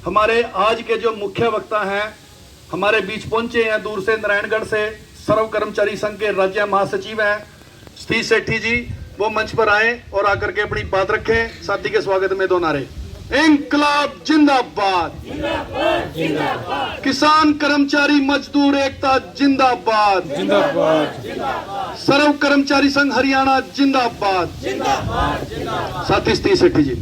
हमारे आज के जो मुख्य वक्ता हैं हमारे बीच पहुंचे हैं दूर से, नारायणगढ़ से, सर्व कर्मचारी संघ के राज्य महासचिव हैं सतीश सेठी जी, वो मंच पर आए और आकर के अपनी बात रखें। साथी के स्वागत में दो नारे। इंकलाब जिंदाबाद, जिंदाबाद। किसान कर्मचारी मजदूर एकता जिंदाबाद, जिंदाबाद। सर्व कर्मचारी संघ हरियाणा जिंदाबाद, जिंदाबाद। साथी सतीश सेठी जी।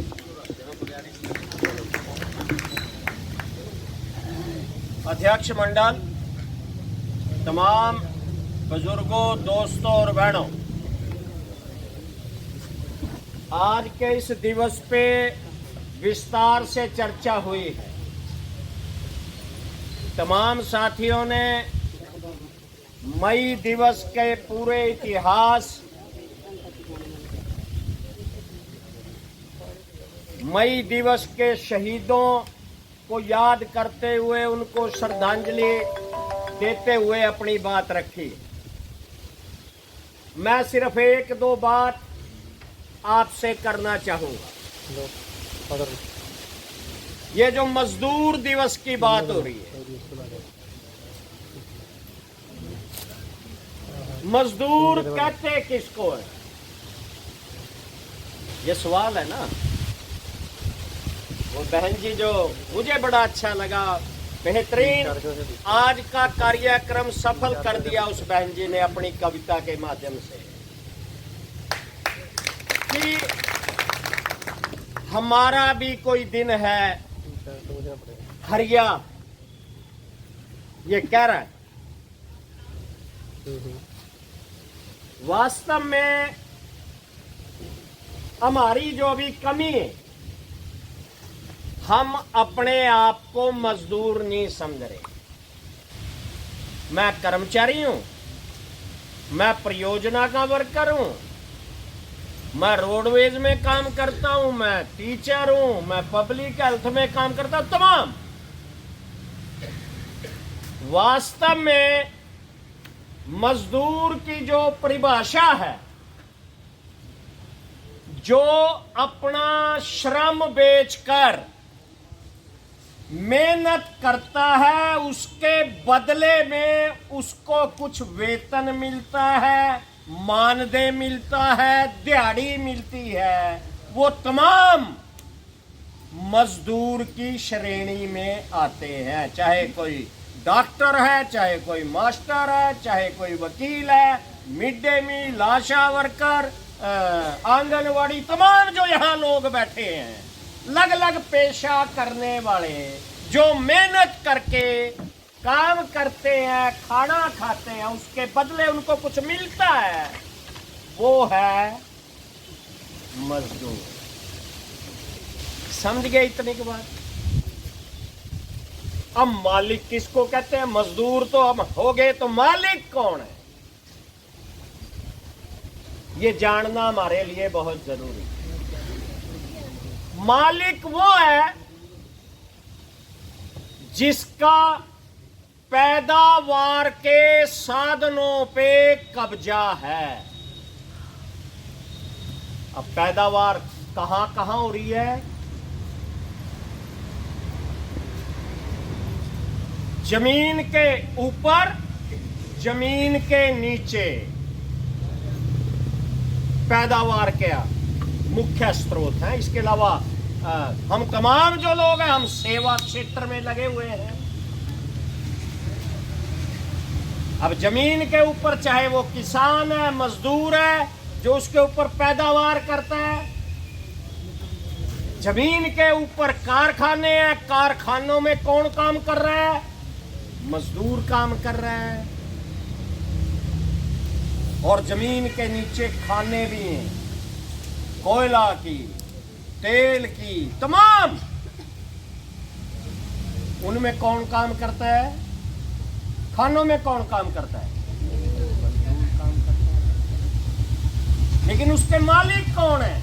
अध्यक्ष मंडल, तमाम बुजुर्गों, दोस्तों और बहनों, आज के इस दिवस पे विस्तार से चर्चा हुई है। तमाम साथियों ने मई दिवस के पूरे इतिहास, मई दिवस के शहीदों को याद करते हुए, उनको श्रद्धांजलि देते हुए अपनी बात रखी। मैं सिर्फ एक दो बात आपसे करना चाहूंगा। ये जो मजदूर दिवस की बात हो रही है, मजदूर कहते किसको है? ये सवाल है ना। वो बहन जी जो मुझे बड़ा अच्छा लगा, बेहतरीन आज का कार्यक्रम सफल कर दिया उस बहन जी ने अपनी कविता के माध्यम से, कि हमारा भी कोई दिन है हरिया, ये कह रहा है। वास्तव में हमारी जो अभी कमी है, हम अपने आप को मजदूर नहीं समझ रहे। मैं कर्मचारी हूं, मैं परियोजना का वर्कर हूं, मैं रोडवेज में काम करता हूं, मैं टीचर हूं, मैं पब्लिक हेल्थ में काम करता हूं। तमाम वास्तव में मजदूर की जो परिभाषा है, जो अपना श्रम बेचकर मेहनत करता है, उसके बदले में उसको कुछ वेतन मिलता है, मानदेय मिलता है, दिहाड़ी मिलती है, वो तमाम मजदूर की श्रेणी में आते हैं। चाहे कोई डॉक्टर है, चाहे कोई मास्टर है, चाहे कोई वकील है, मिड डे मील, आशा वर्कर, आंगनवाड़ी, तमाम जो यहाँ लोग बैठे हैं, अलग अलग पेशा करने वाले जो मेहनत करके काम करते हैं, खाना खाते हैं, उसके बदले उनको कुछ मिलता है, वो है मजदूर। समझ गए इतने के बाद? अब मालिक किसको कहते हैं? मजदूर तो हम हो गए, तो मालिक कौन है, ये जानना हमारे लिए बहुत जरूरी है। मालिक वो है जिसका पैदावार के साधनों पे कब्जा है। अब पैदावार कहां कहां हो रही है? जमीन के ऊपर, जमीन के नीचे पैदावार के मुख्य स्रोत हैं। इसके अलावा हम तमाम जो लोग हैं, हम सेवा क्षेत्र में लगे हुए हैं। अब जमीन के ऊपर चाहे वो किसान है, मजदूर है, जो उसके ऊपर पैदावार करता है। जमीन के ऊपर कारखाने हैं, कारखानों में कौन काम कर रहा है? मजदूर काम कर रहा है। और जमीन के नीचे खाने भी हैं, कोयला की, तेल की, तमाम। उनमें कौन काम करता है? खानों में कौन काम करता है? मजदूर काम करता है। लेकिन उसके मालिक कौन है?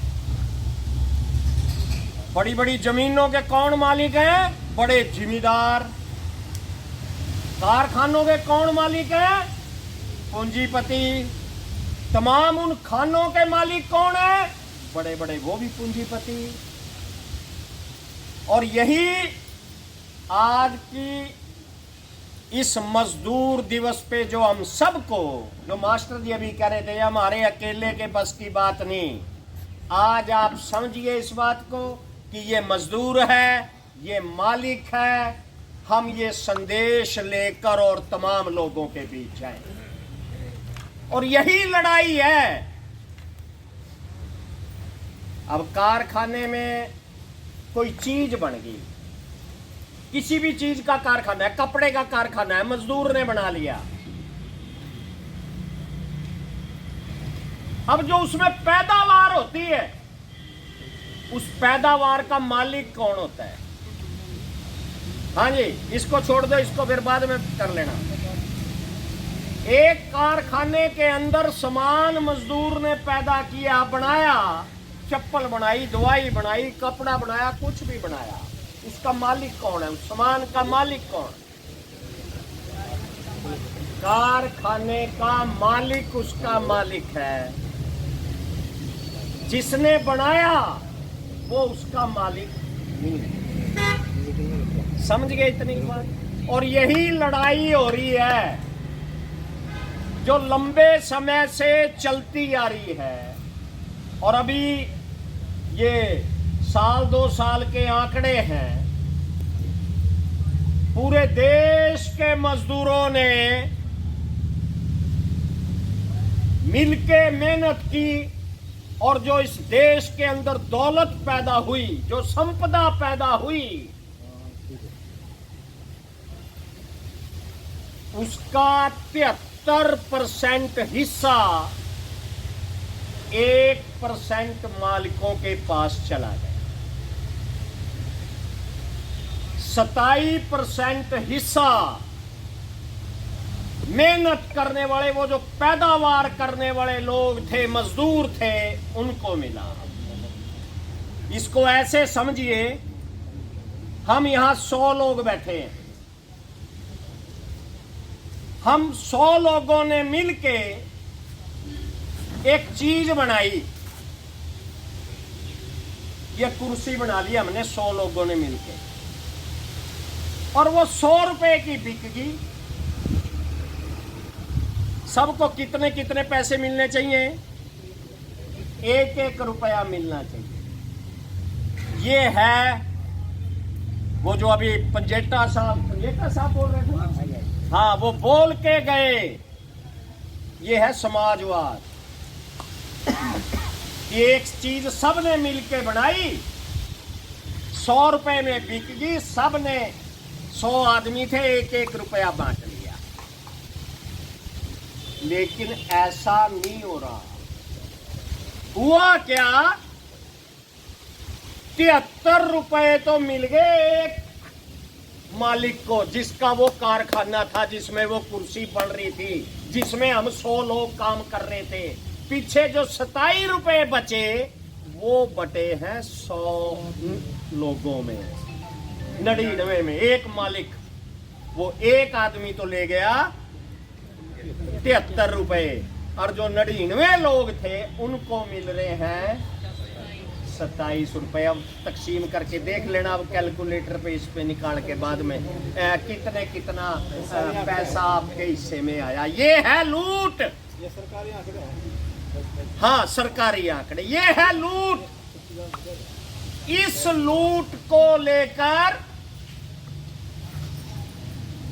बड़ी बड़ी जमीनों के कौन मालिक हैं? बड़े जिम्मेदार। कारखानों के कौन मालिक हैं? पूंजीपति। तमाम उन खानों के मालिक कौन है? बड़े बड़े वो भी पूंजीपति। और यही आज की इस मजदूर दिवस पे जो हम सबको, जो मास्टर जी अभी कह रहे थे, हमारे अकेले के बस की बात नहीं। आज आप समझिए इस बात को कि ये मजदूर है, ये मालिक है। हम ये संदेश लेकर और तमाम लोगों के बीच जाएं, और यही लड़ाई है। अब कारखाने में कोई चीज बन गई, किसी भी चीज का कारखाना है, कपड़े का कारखाना है, मजदूर ने बना लिया। अब जो उसमें पैदावार होती है, उस पैदावार का मालिक कौन होता है? हाँ जी, इसको छोड़ दो, इसको फिर बाद में कर लेना। एक कारखाने के अंदर सामान मजदूर ने पैदा किया, बनाया, चप्पल बनाई, दवाई बनाई, कपड़ा बनाया, कुछ भी बनाया, उसका मालिक कौन है? उस सामान का मालिक कौन? कारखाने का मालिक उसका मालिक है। जिसने बनाया वो उसका मालिक नहीं है। समझ गए इतनी बात? और यही लड़ाई हो रही है जो लंबे समय से चलती आ रही है। और अभी ये साल 2 साल के आंकड़े हैं, पूरे देश के मजदूरों ने मिलके मेहनत की, और जो इस देश के अंदर दौलत पैदा हुई, जो संपदा पैदा हुई, उसका 73% हिस्सा 1% मालिकों के पास चला गया। 27% हिस्सा मेहनत करने वाले, वो जो पैदावार करने वाले लोग थे, मजदूर थे, उनको मिला। इसको ऐसे समझिए, हम यहां 100 लोग बैठे हैं, हम 100 लोगों ने मिलके एक चीज बनाई। ये कुर्सी बना ली हमने 100 लोगों ने मिलके, और वो 100 रुपए की बिक गई। सबको कितने कितने पैसे मिलने चाहिए? 1-1 रुपया मिलना चाहिए। ये है वो जो अभी पंजेटा साहब बोल रहे थे, हाँ, वो बोल के गए, ये है समाजवाद। एक चीज सबने मिलके बनाई, 100 रुपए में बिक गई, सबने, 100 आदमी थे, 1-1 रुपया बांट लिया। लेकिन ऐसा नहीं हो रहा। हुआ क्या? 73 रुपए तो मिल गए एक मालिक को, जिसका वो कारखाना था, जिसमें वो कुर्सी बन रही थी, जिसमें हम 100 लोग काम कर रहे थे। पीछे जो 27 रुपए बचे, वो बटे हैं 100 लोगों में, 99 में। एक मालिक, वो एक आदमी तो ले गया 73 रुपए, और जो 99 लोग थे उनको मिल रहे हैं 27 रुपए। अब तकसीम करके देख लेना, अब कैलकुलेटर पे इस पे निकाल के बाद में कितना पैसा आपके हिस्से में आया। ये है लूट। ये सरकारी आंकड़े हैं। हाँ, सरकारी आंकड़े। ये है लूट। इस लूट को लेकर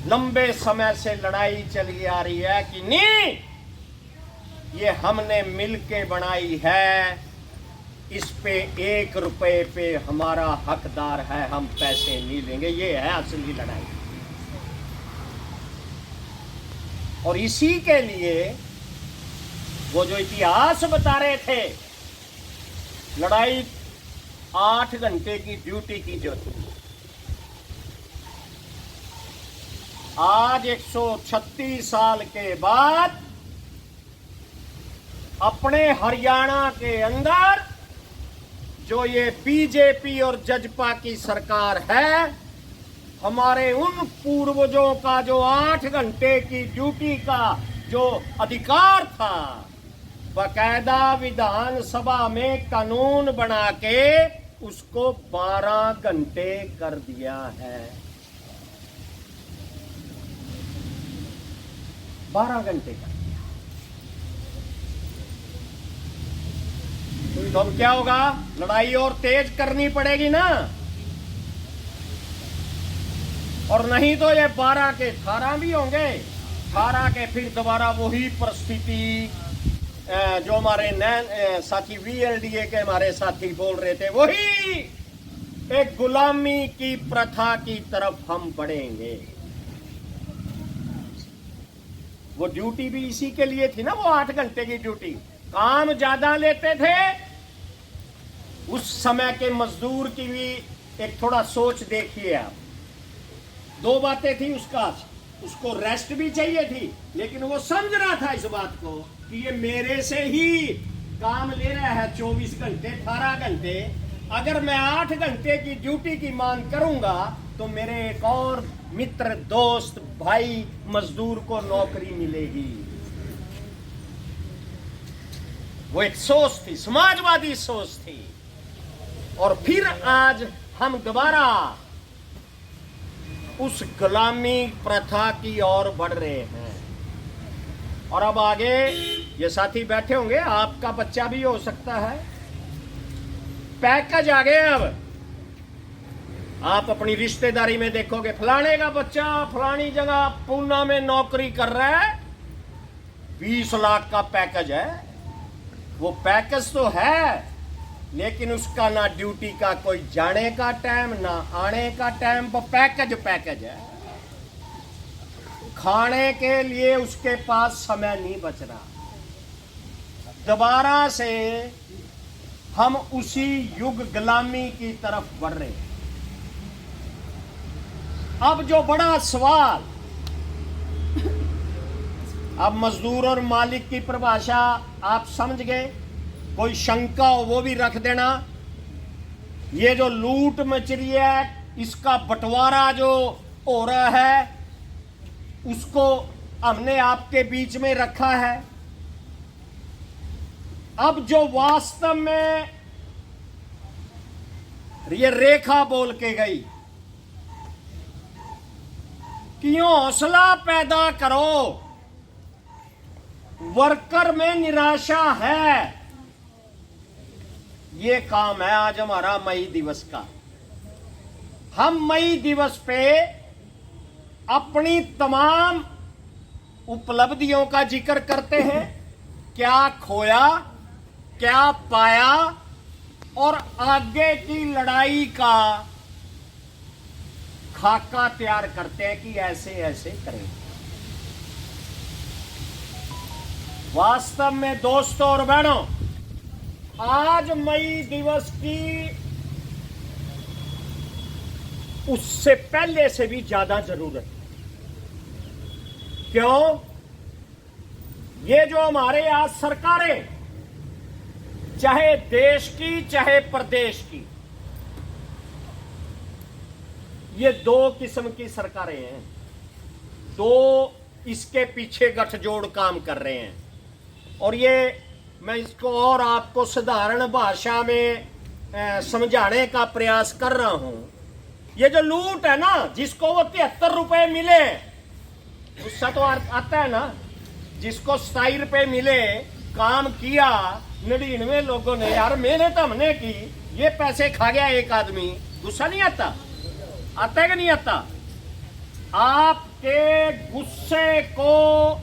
लंबे समय से लड़ाई चली आ रही है कि नहीं, ये हमने मिलके बनाई है, इस पे 1 रुपए पे हमारा हकदार है, हम पैसे नहीं लेंगे। ये है असली लड़ाई। और इसी के लिए वो जो इतिहास बता रहे थे, लड़ाई 8 घंटे की ड्यूटी की जो थी, आज 136 साल के बाद अपने हरियाणा के अंदर जो ये बीजेपी और जजपा की सरकार है, हमारे उन पूर्वजों का जो 8 घंटे की ड्यूटी का जो अधिकार था, बकायदा विधानसभा में कानून बना के उसको 12 घंटे कर दिया है। 12 घंटे का। तो अब क्या होगा, लड़ाई और तेज करनी पड़ेगी ना, और नहीं तो ये 12 के 18 भी होंगे, 18 के फिर दोबारा वही परिस्थिति जो हमारे साथी VLDA के हमारे साथी बोल रहे थे, वही एक गुलामी की प्रथा की तरफ हम बढ़ेंगे। वो ड्यूटी भी इसी के लिए थी ना, वो 8 घंटे की ड्यूटी, काम ज्यादा लेते थे। उस समय के मजदूर की भी एक थोड़ा सोच देखिए आप। 2 बातें थी उसको रेस्ट भी चाहिए थी, लेकिन वो समझ रहा था इस बात को कि ये मेरे से ही काम ले रहा है 24 घंटे 18 घंटे। अगर मैं 8 घंटे की ड्यूटी की मांग करूंगा तो मेरे एक और मित्र, दोस्त, भाई, मजदूर को नौकरी मिलेगी। वो एक सोच थी, समाजवादी सोच थी। और फिर आज हम दोबारा उस गुलामी प्रथा की ओर बढ़ रहे हैं। और अब आगे ये साथी बैठे होंगे, आपका बच्चा भी हो सकता है, पैकेज आ गए। अब आप अपनी रिश्तेदारी में देखोगे, फलाने का बच्चा फलानी जगह पूना में नौकरी कर रहा है, 20 लाख का पैकेज है। वो पैकेज तो है, लेकिन उसका ना ड्यूटी का कोई जाने का टाइम ना आने का टाइम, वो पैकेज है। खाने के लिए उसके पास समय नहीं बच रहा। दोबारा से हम उसी युग गुलामी की तरफ बढ़ रहे हैं। अब जो बड़ा सवाल, अब मजदूर और मालिक की परिभाषा आप समझ गए, कोई शंका हो वो भी रख देना। ये जो लूट मच रही है, इसका बंटवारा जो हो रहा है, उसको हमने आपके बीच में रखा है। अब जो वास्तव में ये रेखा बोल के गई कि हौसला पैदा करो, वर्कर में निराशा है, ये काम है आज हमारा मई दिवस का। हम मई दिवस पे अपनी तमाम उपलब्धियों का जिक्र करते हैं, क्या खोया, क्या पाया, और आगे की लड़ाई का खाका तैयार करते हैं कि ऐसे ऐसे करें। वास्तव में दोस्तों और बहनों, आज मई दिवस की उससे पहले से भी ज्यादा जरूरत है। क्यों? ये जो हमारे आज सरकारें, चाहे देश की चाहे प्रदेश की, ये 2 किस्म की सरकारें हैं। 2 इसके पीछे गठजोड़ काम कर रहे हैं। और ये मैं इसको और आपको साधारण भाषा में समझाने का प्रयास कर रहा हूं। ये जो लूट है ना, जिसको वो 73 रुपए मिले, गुस्सा तो आता है ना, जिसको 27 रुपए मिले, काम किया 99 लोगों ने, यार मेहनत हमने की, ये पैसे खा गया एक आदमी, गुस्सा नहीं आता? आता है कि नहीं आता? आपके गुस्से को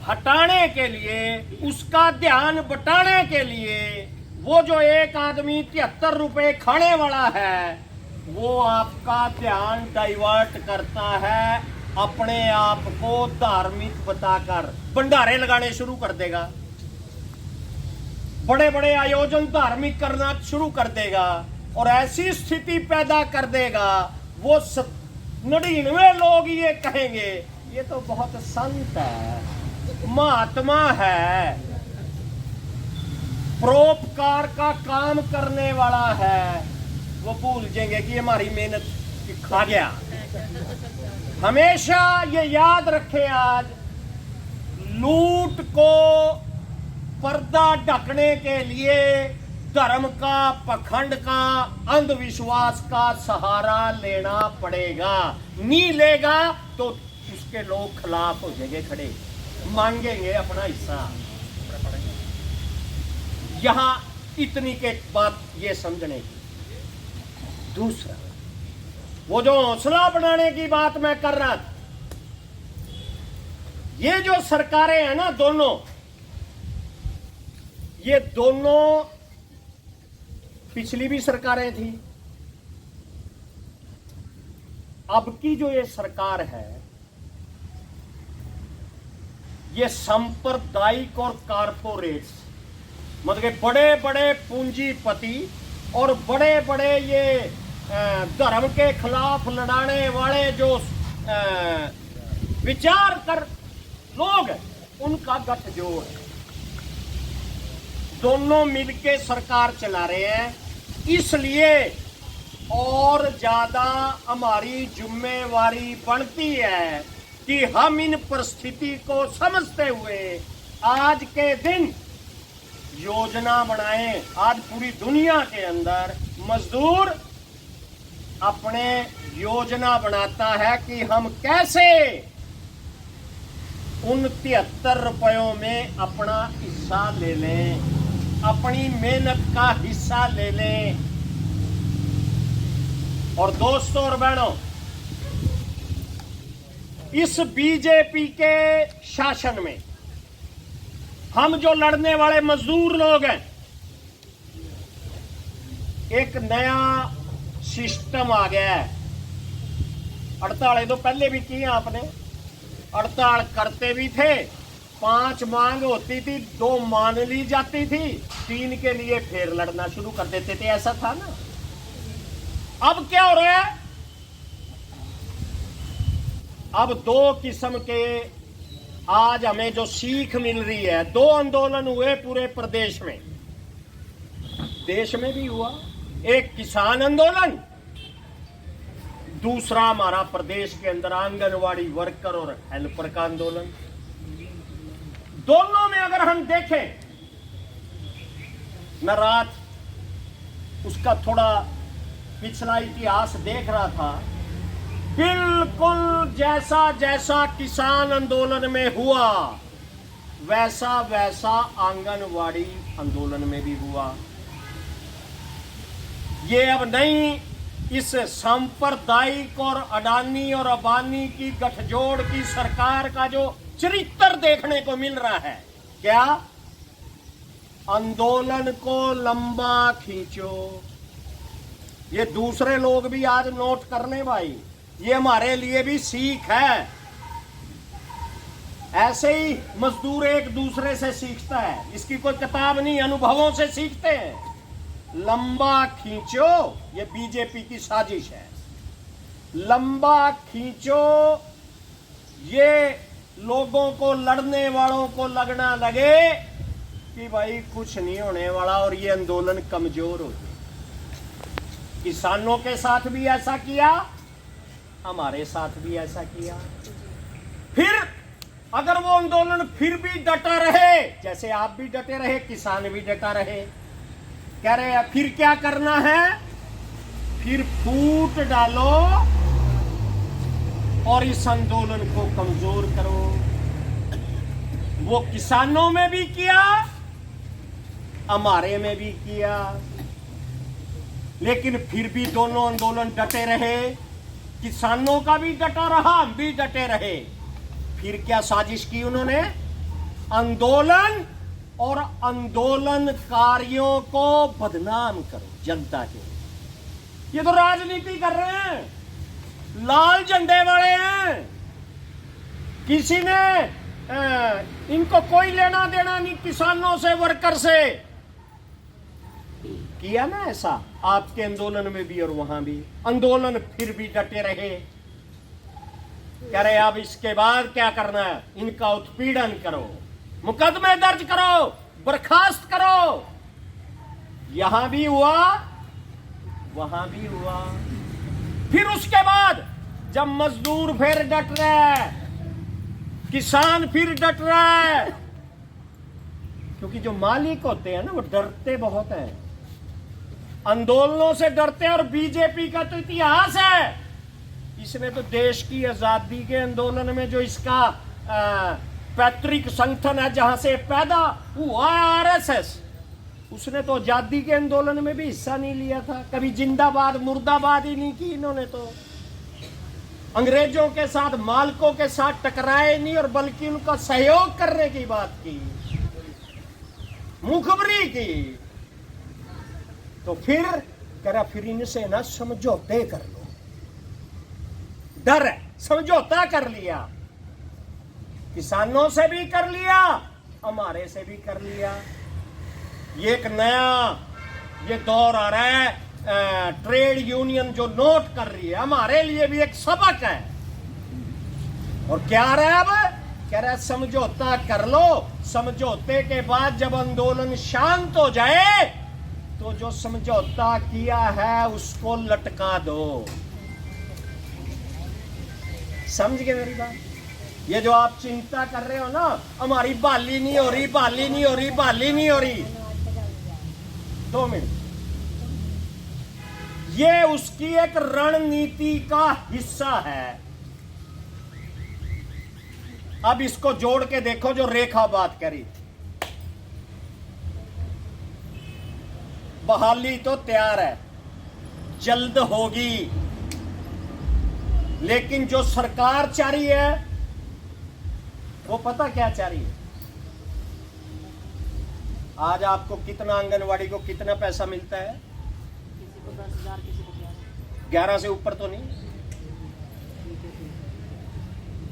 हटाने के लिए, उसका ध्यान बटाने के लिए, वो जो एक आदमी 73 रुपए खाने वाला है, वो आपका ध्यान डाइवर्ट करता है, अपने आप को धार्मिक बताकर भंडारे लगाने शुरू कर देगा, बड़े बड़े आयोजन धार्मिक करना शुरू कर देगा, और ऐसी स्थिति पैदा कर देगा, वो 99 लोग ये कहेंगे ये तो बहुत संत है, महात्मा है, परोपकार का काम करने वाला है। वो भूल जाएंगे कि हमारी मेहनत खा गया। हमेशा ये याद रखें, आज लूट को पर्दा ढकने के लिए धर्म का, पखंड का, अंधविश्वास का सहारा लेना पड़ेगा। नहीं लेगा तो उसके लोग खिलाफ हो जाएंगे खड़े। मांगेंगे अपना हिस्सा। यहां इतनी के बात ये समझने की। दूसरा, वो जो हौसला बनाने की बात मैं कर रहा था, ये जो सरकारें हैं ना दोनों, ये दोनों पिछली भी सरकारें थी, अब की जो ये सरकार है, ये सांप्रदायिक और कारपोरेट्स, मतलब बड़े बड़े पूंजीपति और बड़े बड़े ये धर्म के खिलाफ लड़ाने वाले जो विचार कर लोग हैं, उनका गठजोड़ है। दोनों मिलके सरकार चला रहे हैं, इसलिए और ज्यादा हमारी जिम्मेवारी बनती है कि हम इन परिस्थिति को समझते हुए आज के दिन योजना बनाएं। आज पूरी दुनिया के अंदर मजदूर अपने योजना बनाता है कि हम कैसे उन 73 रुपयों में अपना हिस्सा ले लें, अपनी मेहनत का हिस्सा ले लें। और दोस्तों और बहनों, इस बीजेपी के शासन में हम जो लड़ने वाले मजदूर लोग हैं, एक नया सिस्टम आ गया है। हड़तालें तो पहले भी की आपने, हड़ताल करते भी थे, 5 मांग होती थी, 2 मान ली जाती थी, 3 के लिए फिर लड़ना शुरू कर देते थे, ऐसा था ना। अब क्या हो रहा है? अब 2 किस्म के आज हमें जो सीख मिल रही है, 2 आंदोलन हुए पूरे प्रदेश में, देश में भी हुआ। एक किसान आंदोलन, दूसरा हमारा प्रदेश के अंदर आंगनवाड़ी वर्कर और हेल्पर का आंदोलन। दोनों में अगर हम देखें, मैं रात उसका थोड़ा पिछला इतिहास देख रहा था, बिल्कुल जैसा जैसा किसान आंदोलन में हुआ, वैसा वैसा आंगनवाड़ी आंदोलन में भी हुआ। ये अब नहीं, इस सांप्रदायिक और अडानी और अंबानी की गठजोड़ की सरकार का जो चरित्र देखने को मिल रहा है, क्या आंदोलन को लंबा खींचो। ये दूसरे लोग भी आज नोट कर लें भाई, ये हमारे लिए भी सीख है। ऐसे ही मजदूर एक दूसरे से सीखता है, इसकी कोई किताब नहीं, अनुभवों से सीखते हैं। लंबा खींचो, ये बीजेपी की साजिश है। लंबा खींचो, ये लोगों को, लड़ने वालों को लगना लगे कि भाई कुछ नहीं होने वाला और ये आंदोलन कमजोर हो जाए। किसानों के साथ भी ऐसा किया, हमारे साथ भी ऐसा किया। फिर अगर वो आंदोलन फिर भी डटा रहे, जैसे आप भी डटे रहे, किसान भी डटा रहे, कह रहे हैं फिर क्या करना है, फिर फूट डालो और इस आंदोलन को कमजोर करो। वो किसानों में भी किया, हमारे में भी किया, लेकिन फिर भी दोनों आंदोलन डटे रहे। किसानों का भी डटा रहा, हम भी डटे रहे। फिर क्या साजिश की उन्होंने? आंदोलन और आंदोलनकारियों को बदनाम करो जनता के। ये तो राजनीति कर रहे हैं, लाल झंडे वाले हैं। किसी ने इनको कोई लेना देना नहीं किसानों से, वर्कर से। किया ना ऐसा आपके आंदोलन में भी और वहां भी। आंदोलन फिर भी डटे रहे, कह रहे अब इसके बाद क्या करना है, इनका उत्पीड़न करो, मुकदमे दर्ज करो, बर्खास्त करो। यहां भी हुआ, वहां भी हुआ। फिर उसके बाद जब मजदूर फिर डट रहा है, किसान फिर डट रहा है, क्योंकि जो मालिक होते हैं ना वो डरते बहुत हैं, आंदोलनों से डरते हैं। और बीजेपी का तो इतिहास है, इसने तो देश की आजादी के आंदोलन में जो इसका पैतृक संगठन है जहां से पैदा हुआ आरएसएस, उसने तो आजादी के आंदोलन में भी हिस्सा नहीं लिया था। कभी जिंदाबाद मुर्दाबाद ही नहीं की इन्होंने, तो अंग्रेजों के साथ मालकों के साथ टकराए नहीं और बल्कि उनका सहयोग करने की बात की, मुखबरी की। तो फिर कह रहा फिर इनसे ना समझौते कर लो, डर है, समझौता कर लिया, किसानों से भी कर लिया, हमारे से भी कर लिया। ये एक नया ये दौर आ रहा है, ट्रेड यूनियन जो नोट कर रही है, हमारे लिए भी एक सबक है। और क्या आ रहा है अब, कह रहा है समझौता कर लो, समझौते के बाद जब आंदोलन शांत हो जाए तो जो समझौता किया है उसको लटका दो। समझ गए मेरी बात? ये जो आप चिंता कर रहे हो ना, हमारी बहाली नहीं हो रही, बहाली नहीं हो रही, बहाली नहीं हो रही, 2 मिनट, ये उसकी एक रणनीति का हिस्सा है। अब इसको जोड़ के देखो जो रेखा बात करी थी। बहाली तो तैयार है, जल्द होगी, लेकिन जो सरकार चाह रही है वो पता क्या चाह रही है? आज आपको कितना आंगनवाड़ी को कितना पैसा मिलता है? किसी को 10,000, किसी को 11,000। 11 से ऊपर तो नहीं।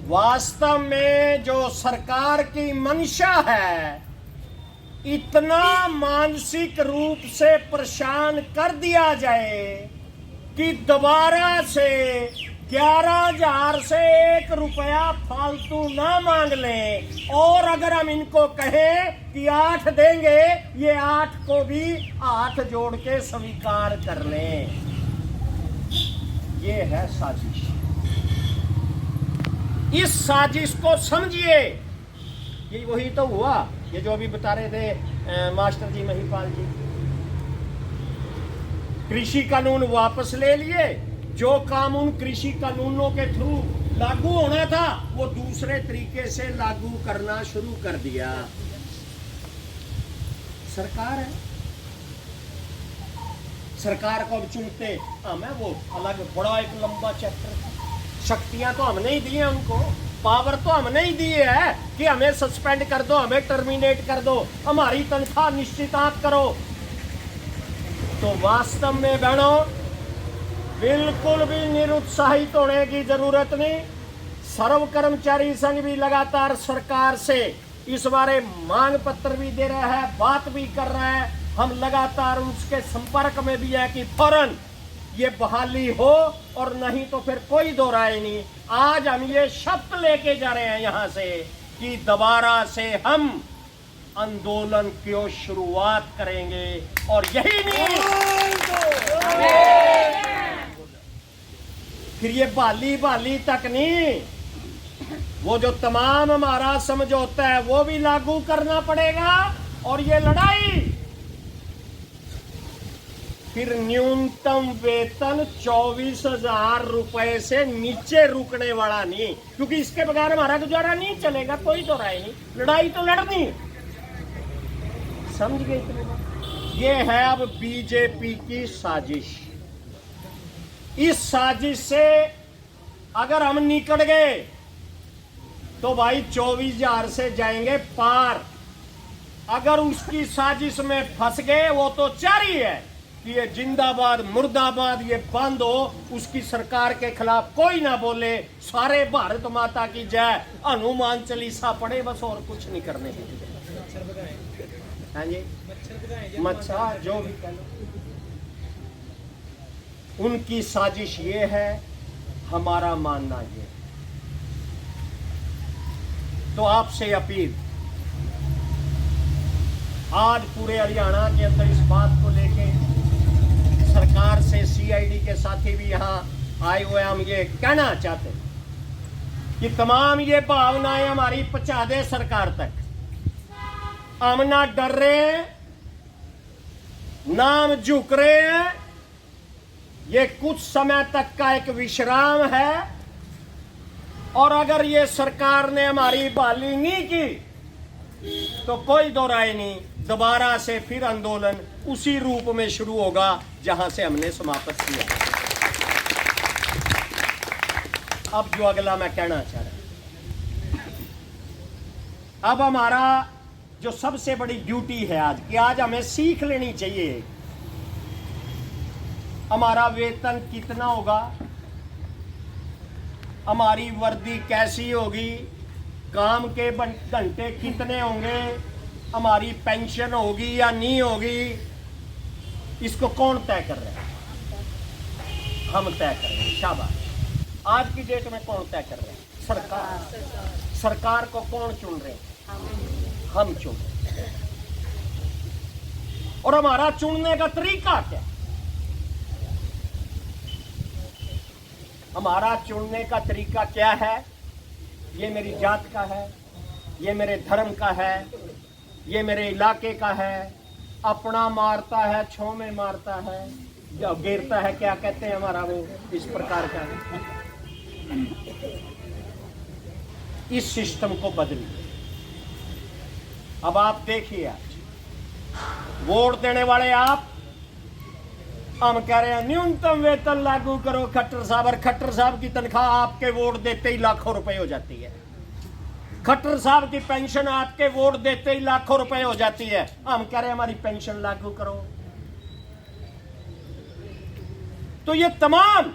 वास्तव में जो सरकार की मंशा है, इतना मानसिक रूप से परेशान कर दिया जाए कि दोबारा से 11,000 से 1 रुपया फालतू ना मांग लें। और अगर हम इनको कहें कि 8 देंगे, ये 8 को भी हाथ जोड़ के स्वीकार कर लें। ये है साजिश। इस साजिश को समझिए। ये वही तो हुआ, ये जो अभी बता रहे थे मास्टर जी, महिपाल जी, कृषि कानून वापस ले लिए। जो कानून कृषि कानूनों के थ्रू लागू होना था वो दूसरे तरीके से लागू करना शुरू कर दिया। सरकार है, सरकार को अब चुनते हमें वो अलग बड़ा एक लंबा चैप्टर था। शक्तियां तो हमने ही दी है उनको, पावर तो हमने ही दी है कि हमें सस्पेंड कर दो, हमें टर्मिनेट कर दो, हमारी तनख्वाह निश्चित आप करो। तो वास्तव में बहनों, बिल्कुल भी निरुत्साहित होने की जरूरत नहीं। सर्व कर्मचारी संघ भी लगातार सरकार से इस बारे मांग पत्र भी दे रहा है, बात भी कर रहा है। हम लगातार उसके संपर्क में भी है कि फौरन ये बहाली हो, और नहीं तो फिर कोई दो राय नहीं। आज हम ये शब्द लेके जा रहे हैं यहां से कि दोबारा से हम आंदोलन की शुरुआत करेंगे। और यही नहीं, फिर ये बहाली तक नहीं, वो जो तमाम हमारा समझौता है वो भी लागू करना पड़ेगा। और ये लड़ाई फिर न्यूनतम वेतन 24,000 रुपए से नीचे रुकने वाला नहीं, क्योंकि इसके बगैर हमारा गुजारा नहीं चलेगा। कोई तो राय नहीं, लड़ाई तो लड़नी। समझ गए इतने बात? ये है अब बीजेपी की साजिश। इस साजिश से अगर हम निकल गए तो भाई 24,000 से जाएंगे पार। अगर उसकी साजिश में फंस गए, वो तो जारी है कि ये जिंदाबाद मुर्दाबाद ये बंद हो, उसकी सरकार के खिलाफ कोई ना बोले, सारे भारत माता की जय, हनुमान चालीसा पढ़े, बस और कुछ नहीं करने की। हाँ जी, मच्छर जो भी कह लो, उनकी साजिश ये है, हमारा मानना ये। तो आपसे अपील, आज पूरे हरियाणा के अंदर इस बात को लेके सरकार से, सीआईडी के साथी भी यहाँ आए हुए, हम ये कहना चाहते हैं कि तमाम ये भावनाएं हमारी पहुंचा दे सरकार तक। हम ना डर रहे हैं, ना हम झुक रहे हैं। ये कुछ समय तक का एक विश्राम है, और अगर ये सरकार ने हमारी बहाली नहीं की तो कोई दो राय नहीं, दोबारा से फिर आंदोलन उसी रूप में शुरू होगा जहां से हमने समाप्त किया। अब जो अगला मैं कहना चाह रहा हूं, अब हमारा जो सबसे बड़ी ड्यूटी है आज कि आज हमें सीख लेनी चाहिए हमारा वेतन कितना होगा, हमारी वर्दी कैसी होगी, काम के घंटे कितने होंगे, हमारी पेंशन होगी या नहीं होगी, इसको कौन तय कर रहा है? हम तय कर रहे हैं। शाबाश। आज की डेट में कौन तय कर रहे हैं? सरकार। सरकार को कौन चुन रहे हैं? हम चुन रहे हैं। और हमारा चुनने का तरीका क्या? हमारा चुनने का तरीका क्या है? ये मेरी जात का है, ये मेरे धर्म का है, ये मेरे इलाके का है, अपना मारता है, छो में मारता है, जो गिरता है, क्या कहते हैं हमारा वो, इस प्रकार का है। इस सिस्टम को बदलिए। अब आप देखिए, आज वोट देने वाले आप, हम कह रहे हैं न्यूनतम वेतन लागू करो खट्टर साहब, और खट्टर साहब की तनख्वाह आपके वोट देते ही लाखों रुपए हो जाती है। खट्टर साहब की पेंशन आपके वोट देते ही लाखों रुपए हो जाती है। हम कह रहे हैं हमारी पेंशन लागू करो। तो ये तमाम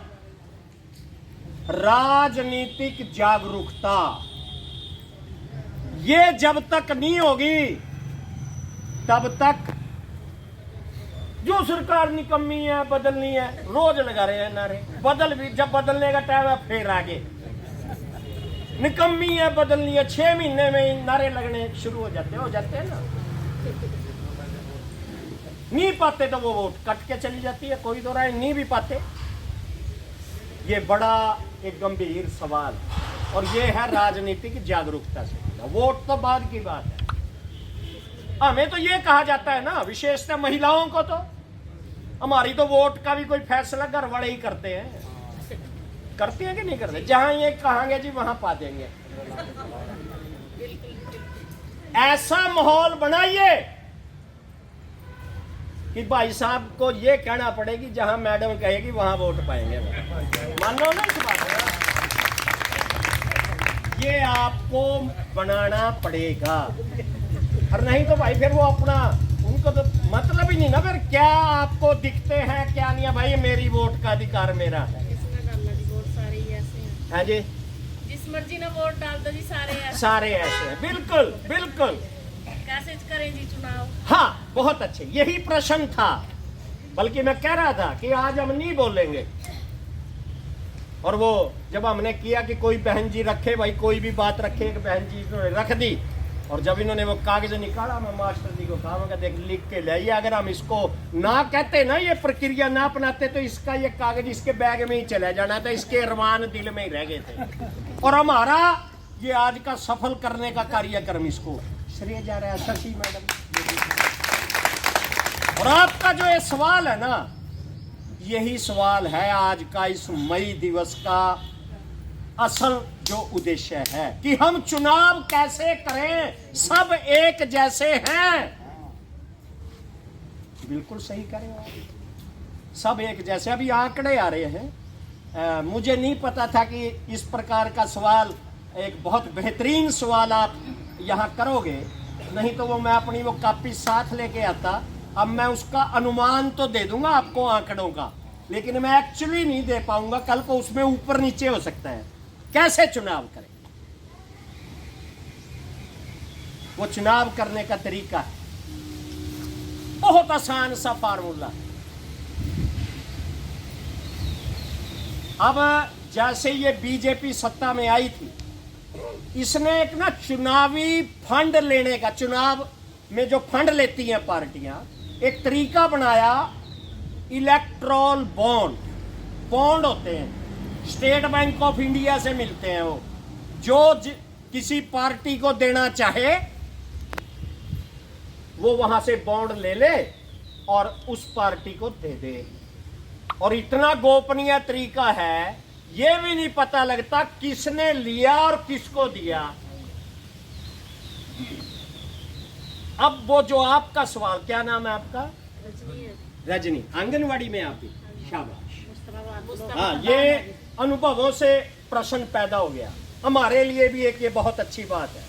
राजनीतिक जागरूकता ये जब तक नहीं होगी तब तक जो सरकार निकम्मी है, बदलनी है, रोज लगा रहे हैं नारे, बदल भी, जब बदलने का टाइम है फिर आगे निकम्मी है, बदलनी है, 6 महीने में नारे लगने शुरू हो जाते हैं ना। नहीं पाते तो वो वोट कट के चली जाती है, कोई दो राय नहीं भी पाते। ये बड़ा एक गंभीर सवाल है और ये है राजनीतिक जागरूकता से। वोट तो बाद की बात है। हमें तो ये कहा जाता है ना, विशेषतः महिलाओं को, तो हमारी तो वोट का भी कोई फैसला घर वाले ही करते हैं। करते हैं कि नहीं करते? जहां ये कहांगे जी वहां पा देंगे। ऐसा माहौल बनाइए कि भाई साहब को ये कहना पड़े कि जहां मैडम कहेगी वहां वोट पाएंगे। मान लो ना इस बात को, ये आपको बनाना पड़ेगा। और नहीं तो भाई फिर वो अपना, उनको तो मतलब ही नहीं ना फिर क्या आपको दिखते हैं क्या नहीं है। भाई मेरी वोट का अधिकार मेरा है। हाँ जी, जिस मर्जी ने वोट डाल दो जी, सारे ऐसे हैं। बिल्कुल बिल्कुल। कैसे करें जी चुनाव? हाँ, बहुत अच्छे, यही प्रश्न था। बल्कि मैं कह रहा था कि आज हम नहीं बोलेंगे। और वो जब हमने किया कि कोई बहन जी रखे, भाई कोई भी बात रखे, एक बहन जी रख दी। और जब इन्होंने वो कागज निकाला, मैं मास्टर जी को कहा, मैं देख लिख के लाइए। अगर हम इसको ना कहते ना, ये प्रक्रिया ना अपनाते, तो इसका ये कागज इसके बैग में ही चला जाना था। इसके अरमान दिल में ही रह गए थे। और हमारा ये आज का सफल करने का कार्यक्रम, इसको श्रेय जा रहा है शशि मैडम। और आपका जो ये सवाल है ना, यही सवाल है आज का इस मई दिवस का असल जो उद्देश्य है कि हम चुनाव कैसे करें, सब एक जैसे हैं। बिल्कुल सही करें आप, सब एक जैसे। अभी आंकड़े आ रहे हैं, मुझे नहीं पता था कि इस प्रकार का सवाल, एक बहुत बेहतरीन सवाल आप यहाँ करोगे। नहीं तो वो मैं अपनी वो कॉपी साथ लेके आता। अब मैं उसका अनुमान तो दे दूंगा आपको आंकड़ों का, लेकिन मैं एक्चुअली नहीं दे पाऊंगा। कल को उसमें ऊपर नीचे हो सकता है। कैसे चुनाव करें, वो चुनाव करने का तरीका है, बहुत आसान सा फार्मूला। अब जैसे ये बीजेपी सत्ता में आई थी, इसने एक ना चुनावी फंड लेने का, चुनाव में जो फंड लेती हैं पार्टियां, एक तरीका बनाया। इलेक्ट्रोल बॉन्ड, बॉन्ड होते हैं, स्टेट बैंक ऑफ इंडिया से मिलते हैं। वो जो किसी पार्टी को देना चाहे वो वहां से बॉन्ड ले ले और उस पार्टी को दे दे। और इतना गोपनीय तरीका है ये भी नहीं पता लगता किसने लिया और किसको दिया। अब वो जो आपका सवाल, क्या नाम है आपका? रजनी, आंगनवाड़ी में आप भी, शाबाश। हाँ, ये अनुभवों से प्रश्न पैदा हो गया, हमारे लिए भी एक ये बहुत अच्छी बात है।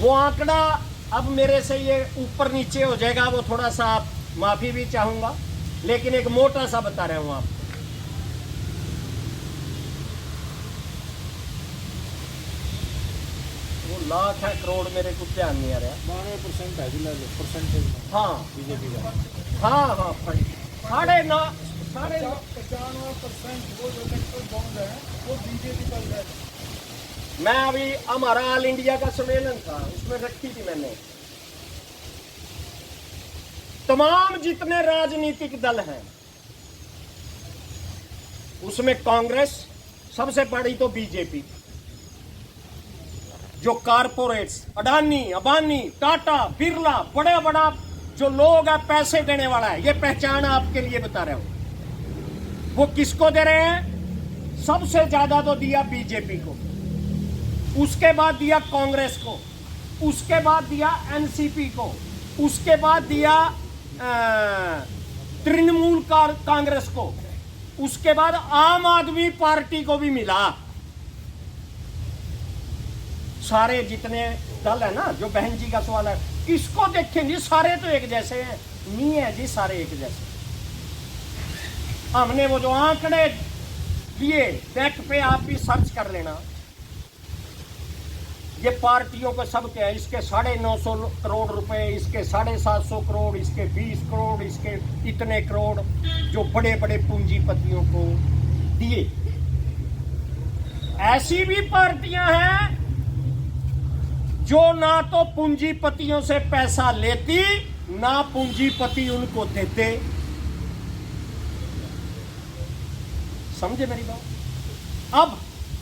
वो आंकड़ा अब मेरे से ये ऊपर नीचे हो जाएगा, वो थोड़ा सा आप माफी भी चाहूंगा, लेकिन एक मोटा सा बता रहा हूं आपको। वो लाख है करोड़ मेरे को ध्यान नहीं आ रहा। 92% है जिला परसेंटेज में हाँ बीजेपी का। हाँ हाँ, 9.5 95% वो जो इलेक्ट्रल बॉन्ड है वो बीजेपी का है। मैं अभी हमारा ऑल इंडिया का सम्मेलन था, उसमें रखी थी मैंने। तमाम जितने राजनीतिक दल हैं उसमें कांग्रेस सबसे बड़ी, तो बीजेपी, जो कारपोरेट्स अडानी, अंबानी, टाटा, बिरला, बड़े बड़ा जो लोग है पैसे देने वाला है, ये पहचान आपके लिए बता रहा हूं। वो किसको दे रहे हैं? सबसे ज्यादा तो दिया बीजेपी को, उसके बाद दिया कांग्रेस को, उसके बाद दिया एनसीपी को, उसके बाद दिया तृणमूल कांग्रेस को, उसके बाद आम आदमी पार्टी को भी मिला। सारे जितने दल है ना, जो बहन जी का सवाल है, इसको देखेंगे सारे तो एक जैसे हैं, नहीं है जी, सारे एक जैसे। हमने वो जो आंकड़े दिए नेट पे, आप भी सर्च कर लेना, ये पार्टियों को सब क्या है, इसके 950 करोड़ रुपए, इसके 750 करोड़, इसके 20 करोड़, इसके इतने करोड़, जो बड़े बड़े पूंजीपतियों को दिए। ऐसी भी पार्टियां हैं जो ना तो पूंजीपतियों से पैसा लेती, ना पूंजीपति उनको देते। समझे मेरी बात? अब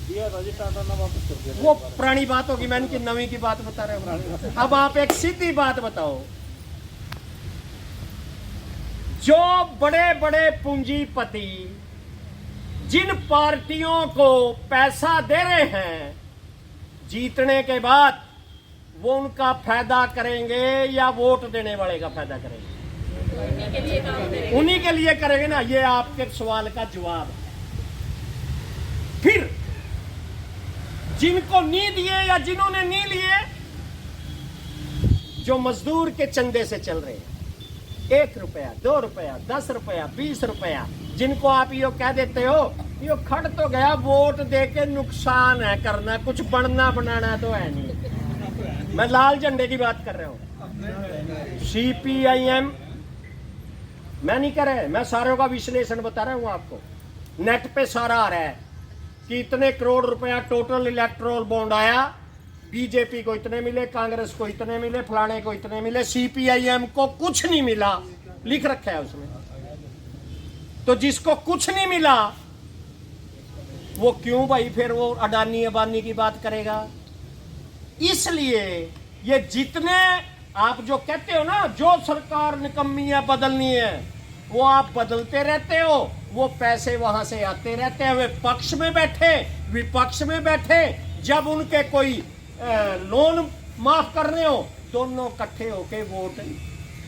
दिया था जी, टाटा ने वापस कर दिया। वो पुरानी बात होगी, मैं इनकी नवी की बात बता रहा हूं। अब आप एक सीधी बात बताओ, जो बड़े बड़े पूंजीपति जिन पार्टियों को पैसा दे रहे हैं, जीतने के बाद वो उनका फायदा करेंगे या वोट देने वाले का फायदा करेंगे? उन्हीं के लिए काम करेंगे। उन्हीं के लिए करेंगे ना। ये आपके सवाल का जवाब है। फिर जिनको नहीं दिए या जिन्होंने नहीं लिए, जो मजदूर के चंदे से चल रहे हैं, 1 रुपया, 2 रुपया, 10 रुपया, 20 रुपया, जिनको आप यो कह देते हो, यो खड़ तो गया, वोट दे के नुकसान है करना, कुछ बनना बनाना तो है नहीं। मैं लाल झंडे की बात कर रहा हूं। CPIM मैं नहीं कर रहा, मैं सारों का विश्लेषण बता रहा हूं आपको। नेट पे सारा आ रहा है कि इतने करोड़ रुपया टोटल इलेक्ट्रोल बॉन्ड आया, बीजेपी को इतने मिले, कांग्रेस को इतने मिले, फलाने को इतने मिले, CPIM को कुछ नहीं मिला, लिख रखा है उसमें। तो जिसको कुछ नहीं मिला वो क्यों भाई फिर वो अडानी अंबानी की बात करेगा? इसलिए ये जितने आप जो कहते हो ना, जो सरकार निकम्मी है, बदलनी है, वो आप बदलते रहते हो, वो पैसे वहां से आते रहते हैं। वे पक्ष में बैठे, विपक्ष में बैठे, जब उनके कोई लोन माफ कर रहे हो, दोनों इकट्ठे होके वोट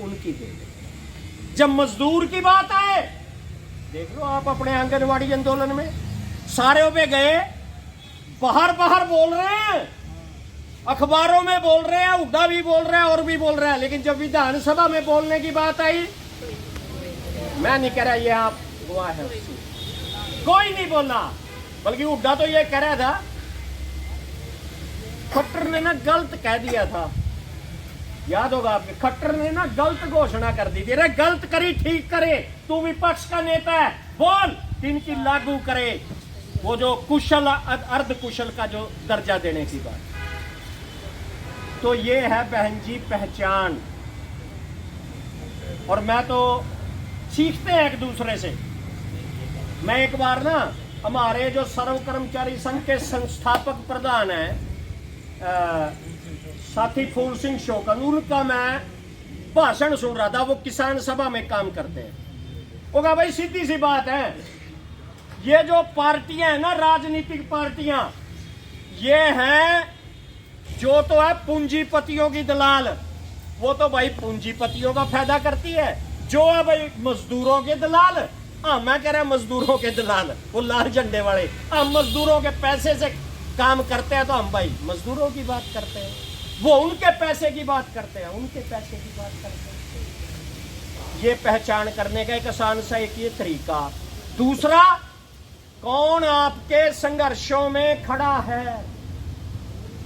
उनकी दे दे। जब मजदूर की बात आए, देख लो आप अपने आंगनवाड़ी आंदोलन में सारे पे गए, बाहर बाहर बोल रहे हैं, अखबारों में बोल रहे हैं, हुड्डा भी बोल रहा है और भी बोल रहा है, लेकिन जब विधानसभा में बोलने की बात आई, मैं नहीं कह रहा, ये आप गवाह है, कोई नहीं बोला। बल्कि हुड्डा तो ये कह रहा था, खट्टर ने ना गलत कह दिया था, याद होगा आपके, खट्टर ने ना गलत घोषणा कर दी थी। अरे गलत करी, ठीक करे, तू विपक्ष का नेता है, बोल, इनकी लागू करे, वो जो कुशल अर्ध कुशल का जो दर्जा देने की बात। तो ये है बहन जी पहचान। और मैं तो सीखते हैं एक दूसरे से। मैं एक बार ना हमारे जो सर्व कर्मचारी संघ के संस्थापक प्रधान हैं साथी फूल सिंह शोकन, उनका मैं भाषण सुन रहा था। वो किसान सभा में काम करते हैं। वो कहा भाई सीधी सी बात है, ये जो पार्टियां हैं ना, राजनीतिक पार्टियां, ये हैं जो तो है पूंजीपतियों की दलाल, वो तो भाई पूंजीपतियों का फायदा करती है। जो है भाई मजदूरों के दलाल, हाँ मैं कह रहा मजदूरों के दलाल, वो लाल झंडे वाले, हम मजदूरों के पैसे से काम करते हैं तो हम भाई मजदूरों की बात करते हैं, वो उनके पैसे की बात करते हैं, उनके पैसे की बात करते हैं। ये पहचान करने का एक आसान सा एक ये तरीका। दूसरा, कौन आपके संघर्षों में खड़ा है,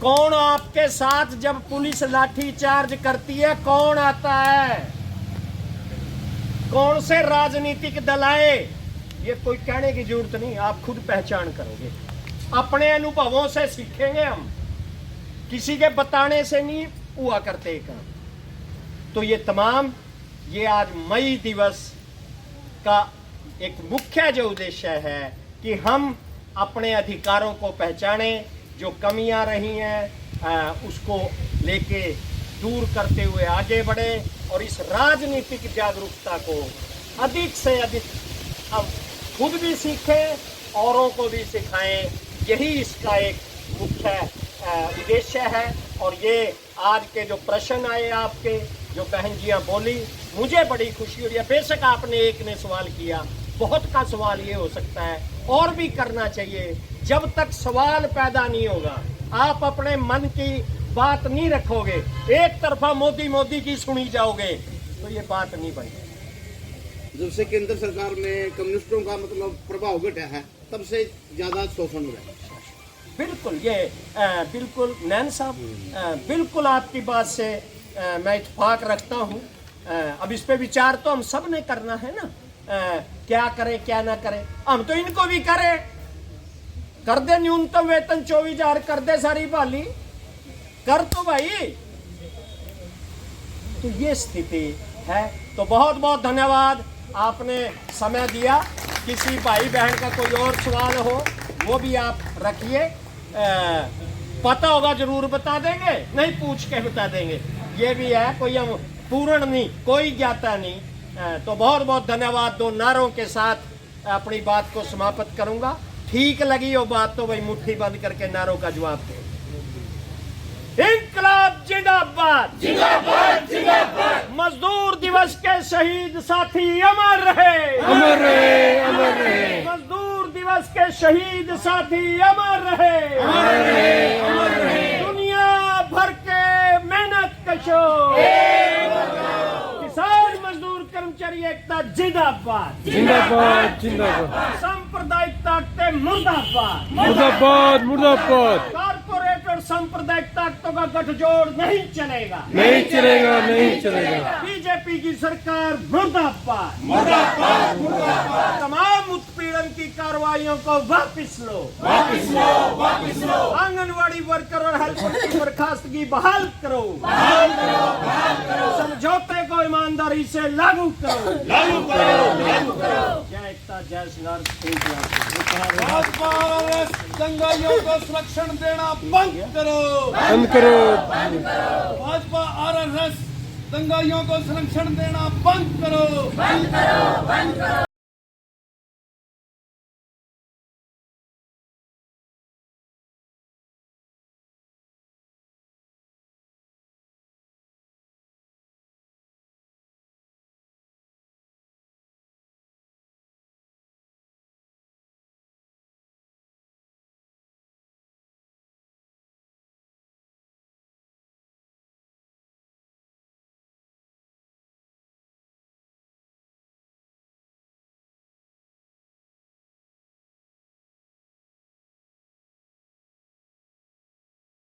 कौन आपके साथ जब पुलिस लाठी चार्ज करती है कौन आता है, कौन से राजनीतिक दल आए, ये कोई कहने की जरूरत नहीं, आप खुद पहचान करोगे, अपने अनुभवों से सीखेंगे हम, किसी के बताने से नहीं हुआ करते काम। तो ये तमाम, ये आज मई दिवस का एक मुख्य जो उद्देश्य है कि हम अपने अधिकारों को पहचाने, जो कमियां रही हैं उसको लेके दूर करते हुए आगे बढ़े और इस राजनीतिक जागरूकता को अधिक से अधिक हम खुद भी सीखें, औरों को भी सिखाएं। यही इसका एक मुख्य उद्देश्य है। और ये आज के जो प्रश्न आए आपके, जो बहन जियाँ बोली, मुझे बड़ी खुशी हो रही है। बेशक आपने एक ने सवाल किया, बहुत का सवाल ये हो सकता है और भी करना चाहिए। जब तक सवाल पैदा नहीं होगा, आप अपने मन की बात नहीं रखोगे, एक तरफा मोदी मोदी की सुनी जाओगे, तो ये बात नहीं बनेगी। जब से केंद्र सरकार में कम्युनिस्टों का मतलब प्रभाव घटा है, तब से ज्यादा शोषण हुआ है। बिल्कुल, ये बिल्कुल नैन साहब, बिल्कुल आपकी बात से मैं इत्तेफाक रखता हूँ। अब इस पे विचार तो हम सब ने करना है ना, क्या करें क्या ना करें। हम तो इनको भी करें, कर दे न्यूनतम वेतन 24,000, कर दे सारी बहाली, कर तो भाई। तो ये स्थिति है। तो बहुत बहुत धन्यवाद, आपने समय दिया। किसी भाई बहन का कोई और सवाल हो वो भी आप रखिए, पता होगा जरूर बता देंगे, नहीं पूछ के बता देंगे, ये भी है। कोई हम पूर्ण नहीं, कोई ज्ञाता नहीं। तो बहुत बहुत धन्यवाद। दो नारों के साथ अपनी बात को समाप्त करूंगा। ठीक लगी वो बात तो भाई मुट्ठी बंद करके नारों का जवाब दे। इंकलाब जिंदाबाद, जिंदाबाद, जिंदाबाद। मजदूर दिवस के शहीद साथी अमर रहे, अमर रहे, अमर रहे। मजदूर दिवस के शहीद साथी अमर रहे, अमर रहे, अमर रहे। दुनिया भर के मेहनत कशो, किसान मजदूर कर्मचारी एकता जिंदाबाद, जिंदाबाद, जिंदाबाद। सांप्रदायिक ताकतें मुर्दाबाद, मुर्दाबाद, मुर्दाबाद। कॉर्पोरेट और सांप्रदायिक ताकतों का गठजोड़ नहीं चलेगा, नहीं चलेगा, नहीं चलेगा। बीजेपी की सरकार मुर्दाबाद, मुर्दाबाद, मुर्दाबाद। तमाम उत्पीड़न की कार्रवाइयों को वापिस लो, वापिस लो, वापिस लो। आंगनवाड़ी वर्कर और हेल्पर की बर्खास्तगी बहाल करो, बहाल करो, बहाल करो। समझौते को ईमानदारी से लागू करो, लागू करो, लागू करो। जय एकता, जय श्रीराम। भाजपा आरएस दंगाइयों को संरक्षण देना बंद करो, बंद करो। भाजपा आरएस दंगाइयों को संरक्षण देना बंद करो, बंद करो, बंद करो।